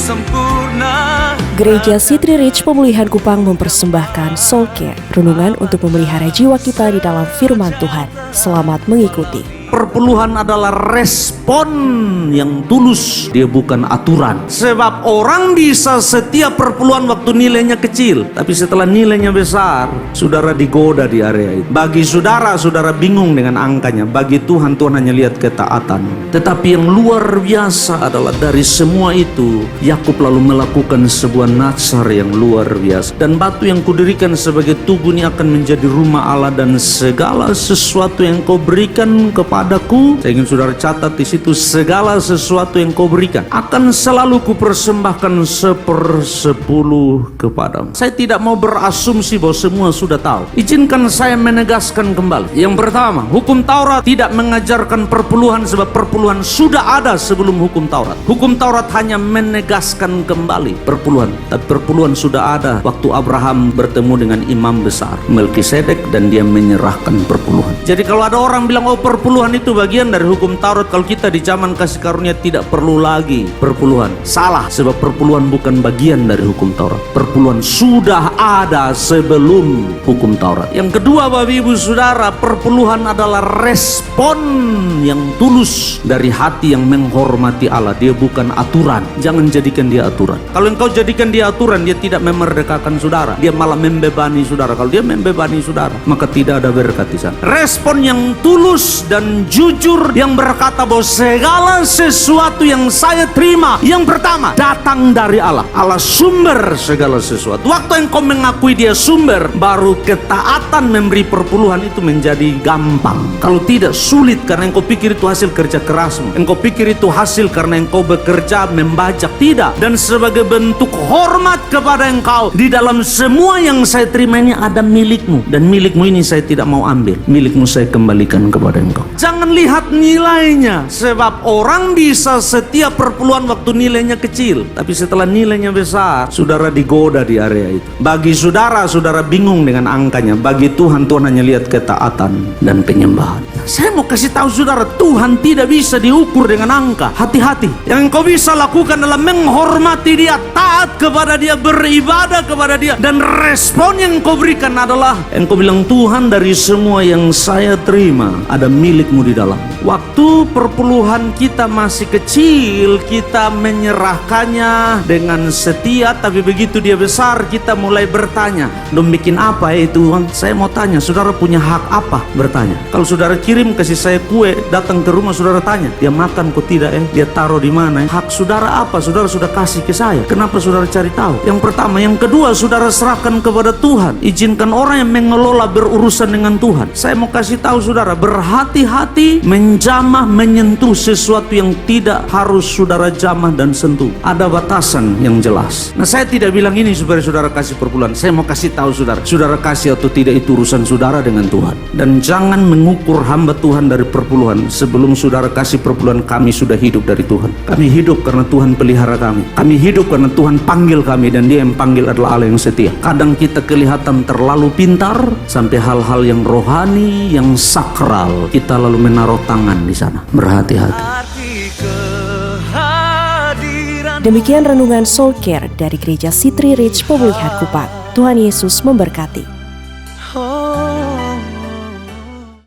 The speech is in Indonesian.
sempurna. Gereja City Reach Pemulihan Kupang mempersembahkan Soul Care, renungan untuk memelihara jiwa kita di dalam firman Tuhan. Selamat mengikuti. Perpuluhan adalah respon yang tulus, dia bukan aturan. Sebab orang bisa setiap perpuluhan waktu nilainya kecil, tapi setelah nilainya besar, saudara digoda di area itu. Bagi saudara, saudara bingung dengan angkanya. Bagi Tuhan, Tuhan hanya lihat ketaatan. Tetapi yang luar biasa adalah dari semua itu, Yakub lalu melakukan sebuah nazar yang luar biasa. Dan batu yang kudirikan sebagai tugu ini akan menjadi rumah Allah, dan segala sesuatu yang kau berikan kepadaku, saya ingin saudara catat di situ, segala sesuatu yang kau berikan akan selalu kupersembahkan 1/10 kepadamu. Saya tidak mau berasumsi bahwa semua sudah tahu. Izinkan saya menegaskan kembali. Yang pertama, hukum Taurat tidak mengajarkan perpuluhan, sebab perpuluhan sudah ada sebelum hukum Taurat. Hukum Taurat hanya menegaskan kembali perpuluhan, tapi perpuluhan sudah ada waktu Abraham bertemu dengan imam besar Melkisedek dan dia menyerahkan perpuluhan. Jadi kalau ada orang bilang, oh perpuluhan itu bagian dari hukum Taurat, kalau kita di zaman kasih karunia tidak perlu lagi perpuluhan. Salah, sebab perpuluhan bukan bagian dari hukum Taurat. Perpuluhan sudah ada sebelum hukum Taurat. Yang kedua, Bapak Ibu Saudara, perpuluhan adalah respon yang tulus dari hati yang menghormati Allah. Dia bukan aturan. Jangan jadikan dia aturan. Kalau engkau jadikan dia aturan, dia tidak memerdekakan saudara, dia malah membebani saudara. Kalau dia membebani saudara, maka tidak ada berkat di sana. Respon yang tulus dan jujur yang berkata bahwa segala sesuatu yang saya terima, yang pertama datang dari Allah. Allah sumber segala sesuatu. Waktu engkau mengakui dia sumber, baru ketaatan memberi perpuluhan itu menjadi gampang. Kalau tidak, sulit, karena engkau pikir itu hasil kerja kerasmu. Engkau pikir itu hasil karena engkau bekerja membajak. Tidak. Dan sebagai bentuk hormat kepada engkau, di dalam semua yang saya terima ini ada milikmu, dan milikmu ini saya tidak mau ambil. Milikmu saya kembalikan kepada engkau. Jangan lihat nilainya, sebab orang bisa setiap perpuluhan waktu nilainya kecil, tapi setelah nilainya besar, saudara digoda di area itu. Bagi saudara, saudara bingung dengan angkanya. Bagi Tuhan, Tuhan hanya lihat ketaatan dan penyembahan. Saya mau kasih tahu saudara, Tuhan tidak bisa diukur dengan angka. Hati-hati. Yang engkau bisa lakukan adalah menghormati dia, taat kepada dia, beribadah kepada dia, dan respon yang engkau berikan adalah engkau bilang, Tuhan, dari semua yang saya terima ada milikmu di dalam. Waktu perpuluhan kita masih kecil, kita menyerahkannya dengan setia, tapi begitu dia besar, kita mulai bertanya, dong bikin apa ya Tuhan? Saya mau tanya, saudara punya hak apa bertanya? Kalau saudara kirim kasih saya kue, datang ke rumah saudara tanya, dia makan kok tidak dia taruh di mana? Hak saudara apa? Saudara sudah kasih ke saya, kenapa saudara cari tahu? Yang pertama. Yang kedua, saudara serahkan kepada Tuhan. Izinkan orang yang mengelola berurusan dengan Tuhan. Saya mau kasih tahu saudara, berhati-hati menjamah, menyentuh sesuatu yang tidak harus saudara jamah dan sentuh. Ada batasan yang jelas. Nah, saya tidak bilang ini supaya saudara kasih perpuluhan. Saya mau kasih tahu saudara, saudara kasih atau tidak itu urusan saudara dengan Tuhan. Dan jangan mengukur hamba Tuhan dari perpuluhan. Sebelum saudara kasih perpuluhan, kami sudah hidup dari Tuhan. Kami hidup karena Tuhan pelihara kami. Kami hidup karena Tuhan panggil kami, dan dia yang panggil adalah Allah yang setia. Kadang kita kelihatan terlalu pintar sampai hal-hal yang rohani, yang sakral, kita lalu menaruh tangan di sana. Berhati-hati. Demikian renungan Soul Care dari Gereja City Reach Pemulihan Kupang. Tuhan Yesus memberkati.